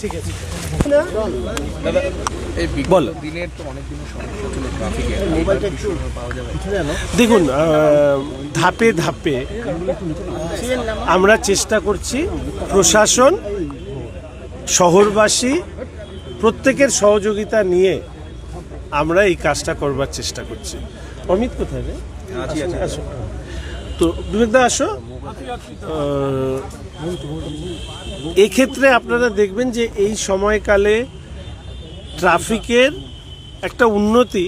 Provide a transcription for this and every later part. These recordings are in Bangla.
ঠিক আছে বল। দেখুন, ধাপে ধাপে আমরা চেষ্টা করছি, প্রশাসন, শহরবাসী প্রত্যেকের সহযোগিতা নিয়ে আমরা এই কাজটা করবার চেষ্টা করছি। অমিত কোথায় রে? আসো তো, বিবেকদা আসো। এক্ষেত্রে আপনারা দেখবেন যে এই সময়কালে ট্রাফিকের একটা উন্নতি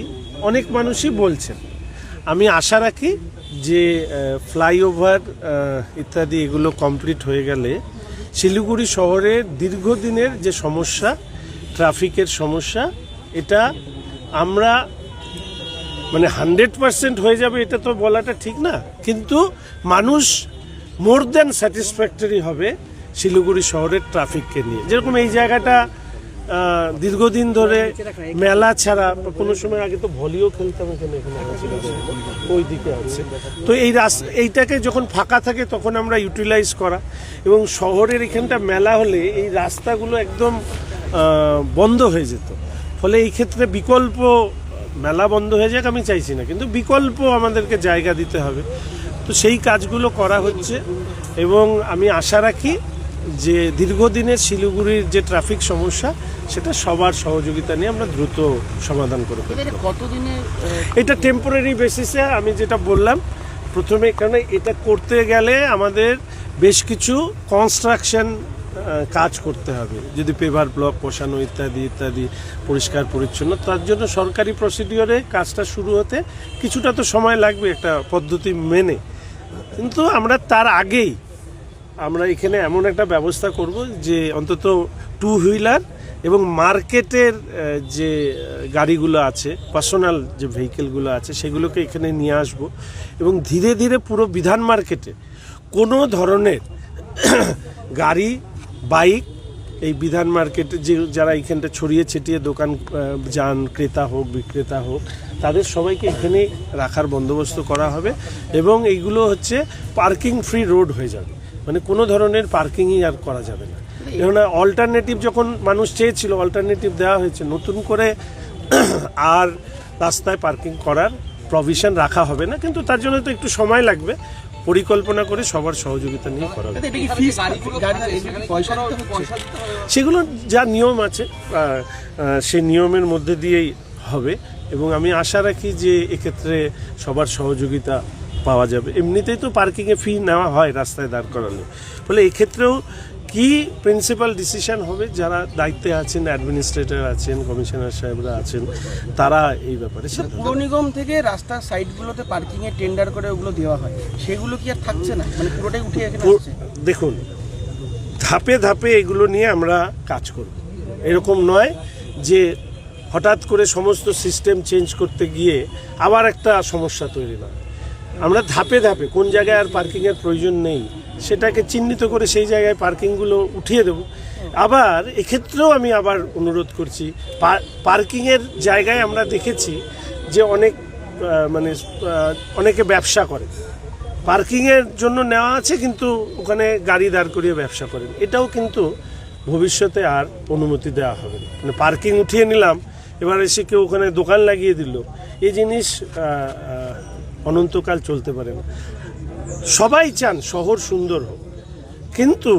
অনেক মানুষই বলছেন। আমি আশা রাখি যে ফ্লাইওভার ইত্যাদি এগুলো কমপ্লিট হয়ে গেলে শিলিগুড়ি শহরের দীর্ঘদিনের যে সমস্যা, ট্রাফিকের সমস্যা, এটা আমরা মানে 100% হয়ে যাবে এটা তো বলাটা ঠিক না, কিন্তু মানুষ মোর দ্যান স্যাটিসফ্যাক্টরি হবে শিলিগুড়ি শহরের ট্রাফিককে নিয়ে। যেরকম এই জায়গাটা দীর্ঘদিন ধরে মেলা ছাড়া, কোনো সময় আগে তো ভলিও খেলতাম এখানে, ওই দিকে আছে। তো এইটাকে যখন ফাঁকা থাকে তখন আমরা ইউটিলাইজ করা, এবং শহরের এখানটা মেলা হলে এই রাস্তাগুলো একদম বন্ধ হয়ে যেত। ফলে এই ক্ষেত্রে বিকল্প, মেলা বন্ধ হয়ে যাক আমি চাইছি না, কিন্তু বিকল্প আমাদেরকে জায়গা দিতে হবে। তো সেই কাজগুলো করা হচ্ছে, এবং আমি আশা রাখি যে দীর্ঘদিনের শিলিগুড়ির যে ট্রাফিক সমস্যা, সেটা সবার সহযোগিতা নিয়ে আমরা দ্রুত সমাধান করে ফেলব। এটা টেম্পোরারি বেসিসে, আমি যেটা বললাম প্রথমে, কারণ এটা করতে গেলে আমাদের বেশ কিছু কনস্ট্রাকশন কাজ করতে হবে, যদি পেভার ব্লক বসানো ইত্যাদি ইত্যাদি, পরিষ্কার পরিচ্ছন্ন, তার জন্য সরকারি প্রসিডিওরে কাজটা শুরু হতে কিছুটা তো সময় লাগবে একটা পদ্ধতি মেনে। কিন্তু আমরা তার আগেই আমরা এখানে এমন একটা ব্যবস্থা করব যে অন্তত টু হুইলার এবং মার্কেটের যে গাড়িগুলো আছে, পার্সোনাল যে ভেহিকেলগুলো আছে, সেগুলোকে এখানে নিয়ে আসব, এবং ধীরে ধীরে পুরো বিধান মার্কেটে কোনো ধরনের গাড়ি, বাইক, এই বিধান মার্কেটে যে যারা এখানটা ছড়িয়ে ছিটিয়ে দোকান যান, ক্রেতা হোক বিক্রেতা হোক, তাদের সবাইকে এখানে রাখার বন্দোবস্ত করা হবে, এবং এইগুলো হচ্ছে পার্কিং ফ্রি রোড হয়ে যাবে। মানে কোনো ধরনের পার্কিংই আর করা যাবে না। কেননা অল্টারনেটিভ যখন মানুষ চেয়েছিল, অল্টারনেটিভ দেওয়া হয়েছে, নতুন করে আর রাস্তায় পার্কিং করার প্রভিশন রাখা হবে না। কিন্তু তার জন্য তো একটু সময় লাগবে, পরিকল্পনা করে সবার সহযোগিতা নিয়ে করা হবে। সেগুলো যা নিয়ম আছে সেই নিয়মের মধ্যে দিয়েই হবে, এবং আমি আশা রাখি যে এক্ষেত্রে সবার সহযোগিতা পাওয়া যাবে। এমনিতেই তো পার্কিংয়ে ফি নেওয়া হয় রাস্তায় দাঁড় করালে, ফলে এক্ষেত্রেও কি প্রিন্সিপাল ডিসিশন হবে, যারা দায়িত্বে আছেন, অ্যাডমিনিস্ট্রেটর আছেন, কমিশনার সাহেবরা আছেন, তারা এই ব্যাপারে। পুর নিগম থেকে রাস্তার সাইডগুলোতে পার্কিংয়ে টেন্ডার করে ওগুলো দেওয়া হয়, সেগুলো কি আর থাকছে না? মানে পুরোটাই উঠে এখানে আসছে। দেখুন, ধাপে ধাপে এগুলো নিয়ে আমরা কাজ করব। এরকম নয় যে হঠাৎ করে সমস্ত সিস্টেম চেঞ্জ করতে গিয়ে আবার একটা সমস্যা তৈরি না। আমরা ধাপে ধাপে কোন জায়গায় আর পার্কিংয়ের প্রয়োজন নেই সেটাকে চিহ্নিত করে সেই জায়গায় পার্কিংগুলো উঠিয়ে দেব। আবার এক্ষেত্রেও আমি আবার অনুরোধ করছি, পার্কিংয়ের জায়গায় আমরা দেখেছি যে অনেকে ব্যবসা করে, পার্কিংয়ের জন্য নেওয়া আছে কিন্তু ওখানে গাড়ি দাঁড় করিয়ে ব্যবসা করেন। এটাও কিন্তু ভবিষ্যতে আর অনুমতি দেওয়া হবে না। মানে পার্কিং উঠিয়ে নিলাম, এবার এসে কেউ ওখানে দোকান লাগিয়ে দিল, এই জিনিস অনন্তকাল চলতে পারে না। সবাই চান শহর সুন্দর হোক, কিন্তু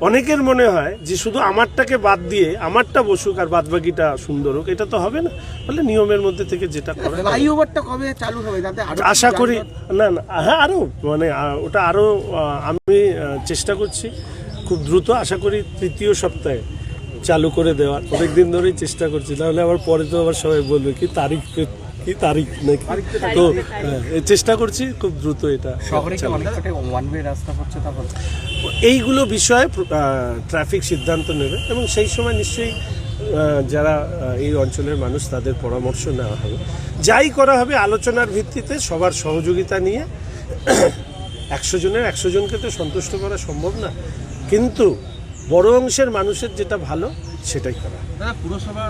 অনেকের মনে হয় যে শুধু আমারটাকে বাদ দিয়ে আমারটা বসুক আর বাদবাকিটা সুন্দর হোক, এটা তো হবে না। ফলে নিয়মের মধ্যে থেকে যেটা করে, ফ্লাইওভারটা কবে চালু হবে আশা করি, না হ্যাঁ, আরও মানে ওটা আরও আমি চেষ্টা করছি খুব দ্রুত, আশা করি তৃতীয় সপ্তাহে চালু করে দেওয়ার। অনেকদিন ধরেই চেষ্টা করছি, তাহলে আবার পরে তো আবার সবাই বলবে কি তারিখ নাকি, তো চেষ্টা করছি খুব দ্রুত এটা। এইগুলো বিষয়ে ট্রাফিক সিদ্ধান্ত নেবে, এবং সেই সময় নিশ্চয়ই যারা এই অঞ্চলের মানুষ, তাদের পরামর্শ নেওয়া হবে। যাই করা হবে আলোচনার ভিত্তিতে, সবার সহযোগিতা নিয়ে। 100 জনের 100 জনকে তো সন্তুষ্ট করা সম্ভব না, কিন্তু বড় অংশের মানুষের যেটা ভালো সেটাই করা। পুরসভা